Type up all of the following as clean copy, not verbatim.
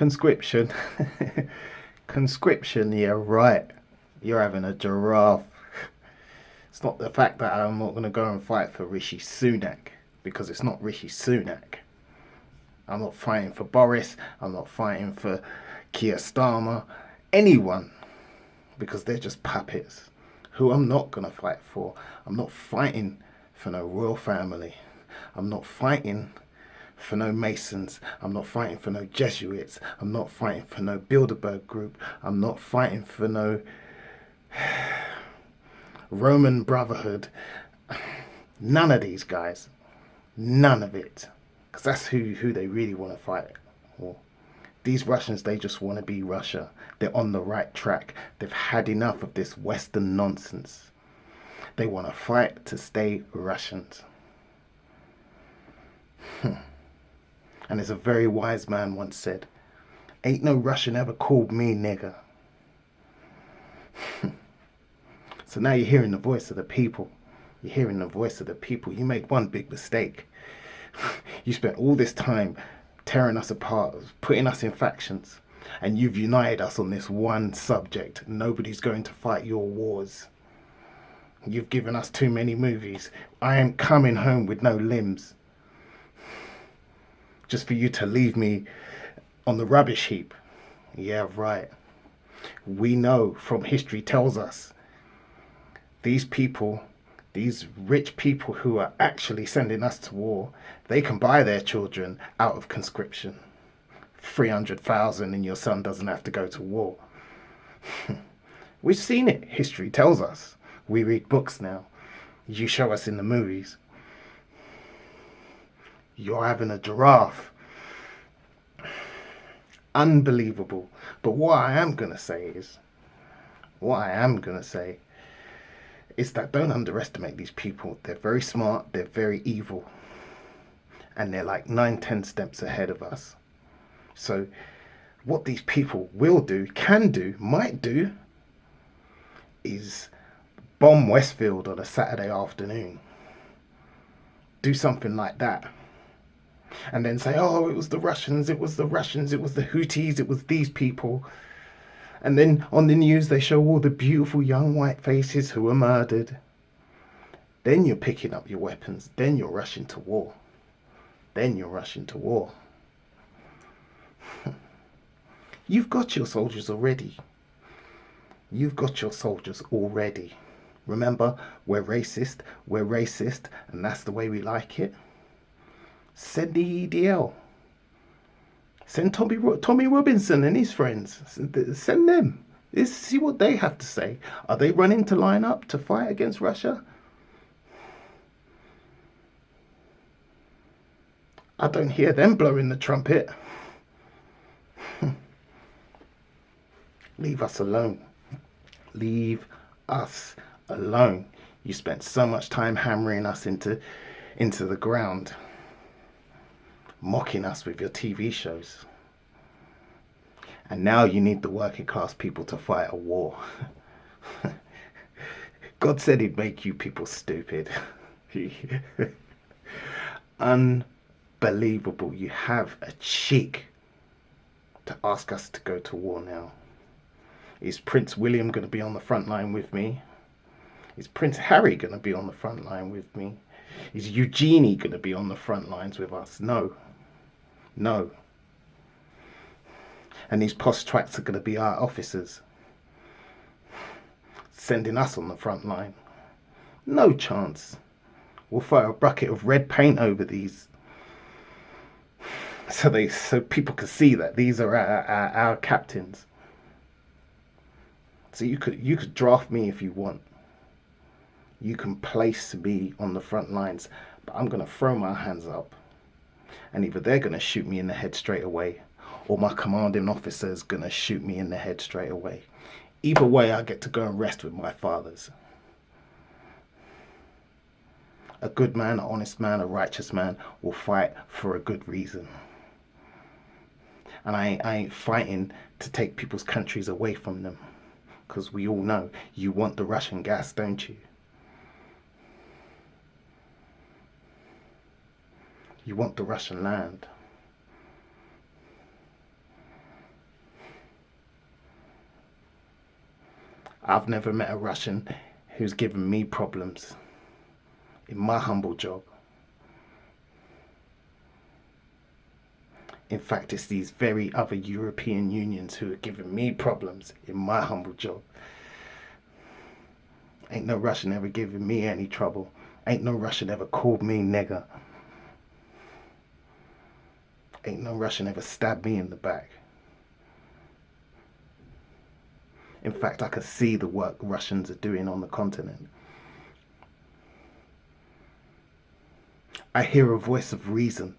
Conscription. Conscription, yeah, right. You're having a giraffe. It's not the fact that I'm not going to go and fight for Rishi Sunak, because it's not Rishi Sunak. I'm not fighting for Boris. I'm not fighting for Keir Starmer. Anyone, because they're just puppets. Who I'm not going to fight for. I'm not fighting for no royal family. I'm not fighting for no Masons. I'm not fighting for no Jesuits. I'm not fighting for no Bilderberg group. I'm not fighting for no Roman Brotherhood. None of these guys. None of it. Because that's who they really want to fight. Well, these Russians, they just want to be Russia. They're on the right track. They've had enough of this Western nonsense. They want to fight to stay Russians. And as a very wise man once said, ain't no Russian ever called me nigger. So now you're hearing the voice of the people. You're hearing the voice of the people. You made one big mistake. You spent all this time tearing us apart, putting us in factions, and you've united us on this one subject. Nobody's going to fight your wars. You've given us too many movies. I am coming home with no limbs, just for you to leave me on the rubbish heap. Yeah, right. We know from history tells us these people, these rich people who are actually sending us to war, they can buy their children out of conscription. 300,000 and your son doesn't have to go to war. We've seen it. History tells us. We read books now. You show us in the movies. You're having a giraffe. Unbelievable. But what I am going to say is that don't underestimate these people. They're very smart, they're very evil, and they're like 9-10 steps ahead of us. So what these people will do, can do, might do, is bomb Westfield on a Saturday afternoon. Do something like that. And then say, oh, it was the Russians, it was the Houthis, it was these people. And then on the news they show all the beautiful young white faces who were murdered. Then you're picking up your weapons. Then you're rushing to war. You've got your soldiers already. Remember, we're racist, and that's the way we like it. Send the EDL. Send Tommy Robinson and his friends. Send them. Let's see what they have to say. Are they running to line up to fight against Russia? I don't hear them blowing the trumpet. Leave us alone. Leave us alone. You spent so much time hammering us into the ground, mocking us with your TV shows. And now you need the working class people to fight a war. God said he'd make you people stupid. Unbelievable. You have a cheek to ask us to go to war now. Is Prince William going to be on the front line with me? Is Prince Harry going to be on the front line with me? Is Eugenie going to be on the front lines with us? No. And these posh twats are going to be our officers, sending us on the front line. No chance. We'll throw a bucket of red paint over these, so people can see that these are our captains. So you could draft me if you want. You can place me on the front lines, but I'm going to throw my hands up. And either they're going to shoot me in the head straight away, or my commanding officer is going to shoot me in the head straight away. Either way, I get to go and rest with my fathers. A good man, an honest man, a righteous man will fight for a good reason. And I ain't fighting to take people's countries away from them. Because we all know you want the Russian gas, don't you? You want the Russian land. I've never met a Russian who's given me problems in my humble job. In fact, it's these very other European unions who are giving me problems in my humble job. Ain't no Russian ever giving me any trouble. Ain't no Russian ever called me nigger. Ain't no Russian ever stabbed me in the back. In fact, I can see the work Russians are doing on the continent. I hear a voice of reason.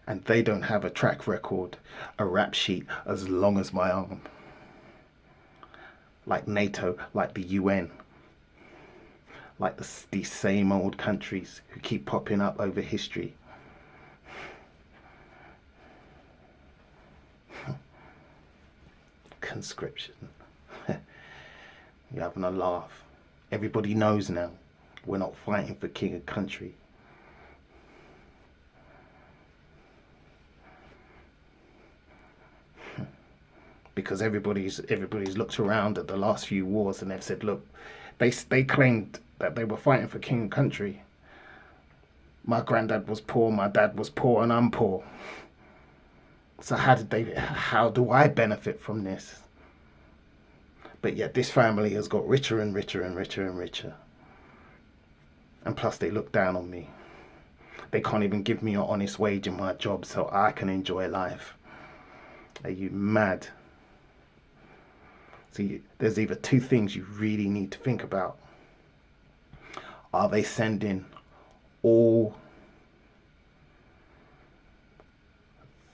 And they don't have a track record, a rap sheet as long as my arm. Like NATO, like the UN, like these same old countries who keep popping up over history. Conscription. You're having a laugh. Everybody knows now we're not fighting for king and country. Because everybody's looked around at the last few wars and they've said, look, they claimed that they were fighting for king and country. My granddad was poor, my dad was poor, and I'm poor. So how do I benefit from this? But yet this family has got richer and richer and richer and richer. And plus they look down on me. They can't even give me an honest wage in my job so I can enjoy life. Are you mad? See, there's either two things you really need to think about. Are they sending all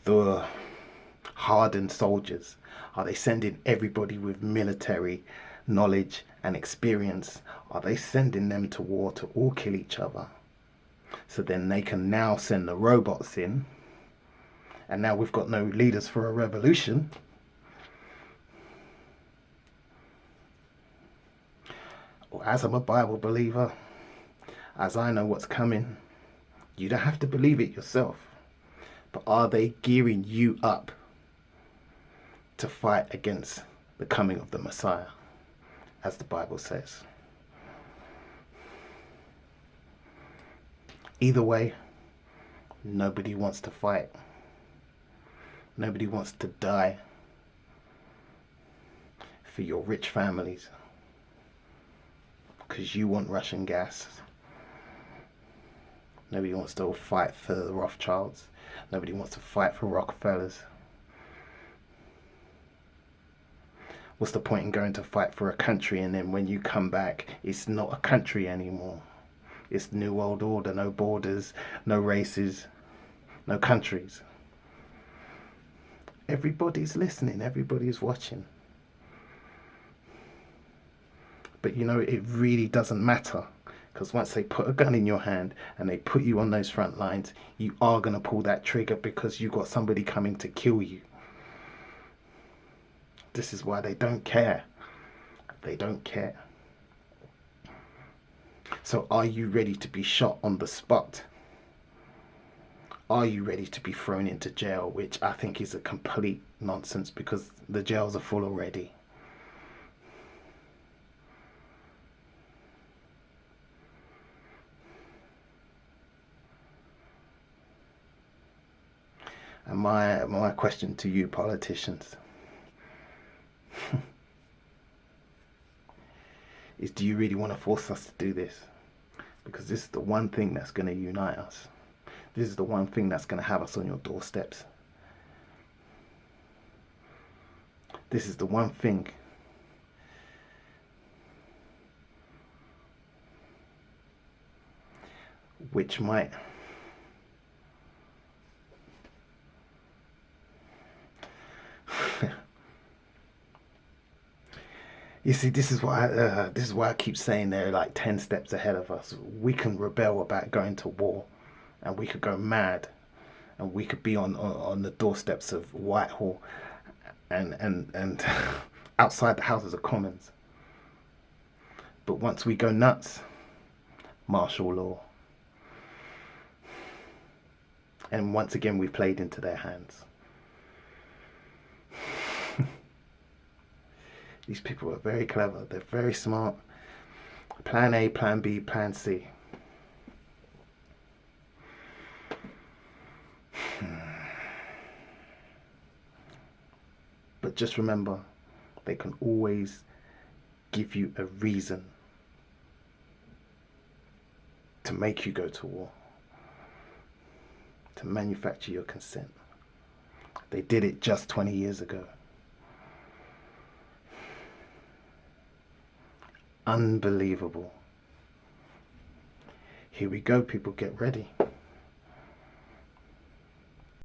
the hardened soldiers? Are they sending everybody with military knowledge and experience? Are they sending them to war to all kill each other? So then they can now send the robots in. And now we've got no leaders for a revolution. As I'm a Bible believer, as I know what's coming, you don't have to believe it yourself. But are they gearing you up to fight against the coming of the Messiah, as the Bible says? Either way, nobody wants to fight. Nobody wants to die for your rich families. Because you want Russian gas. Nobody wants to fight for the Rothschilds. Nobody wants to fight for Rockefellers. What's the point in going to fight for a country and then when you come back, it's not a country anymore? It's the New World Order, no borders, no races, no countries. Everybody's listening, everybody's watching. But you know, it really doesn't matter. Because once they put a gun in your hand and they put you on those front lines, you are going to pull that trigger because you've got somebody coming to kill you. This is why they don't care. They don't care. So are you ready to be shot on the spot? Are you ready to be thrown into jail? Which I think is a complete nonsense because the jails are full already. And my question to you politicians is, do you really want to force us to do this? Because this is the one thing that's going to unite us. This is the one thing that's going to have us on your doorsteps. This is the one thing which might you see, this is why I keep saying they're like 10 steps ahead of us. We can rebel about going to war, and we could go mad, and we could be on the doorsteps of Whitehall, and outside the Houses of Commons. But once we go nuts, martial law, and once again we've played into their hands. These people are very clever. They're very smart. Plan A, plan B, plan C. But just remember, they can always give you a reason to make you go to war, to manufacture your consent. They did it just 20 years ago. Unbelievable. Here we go, people, get ready.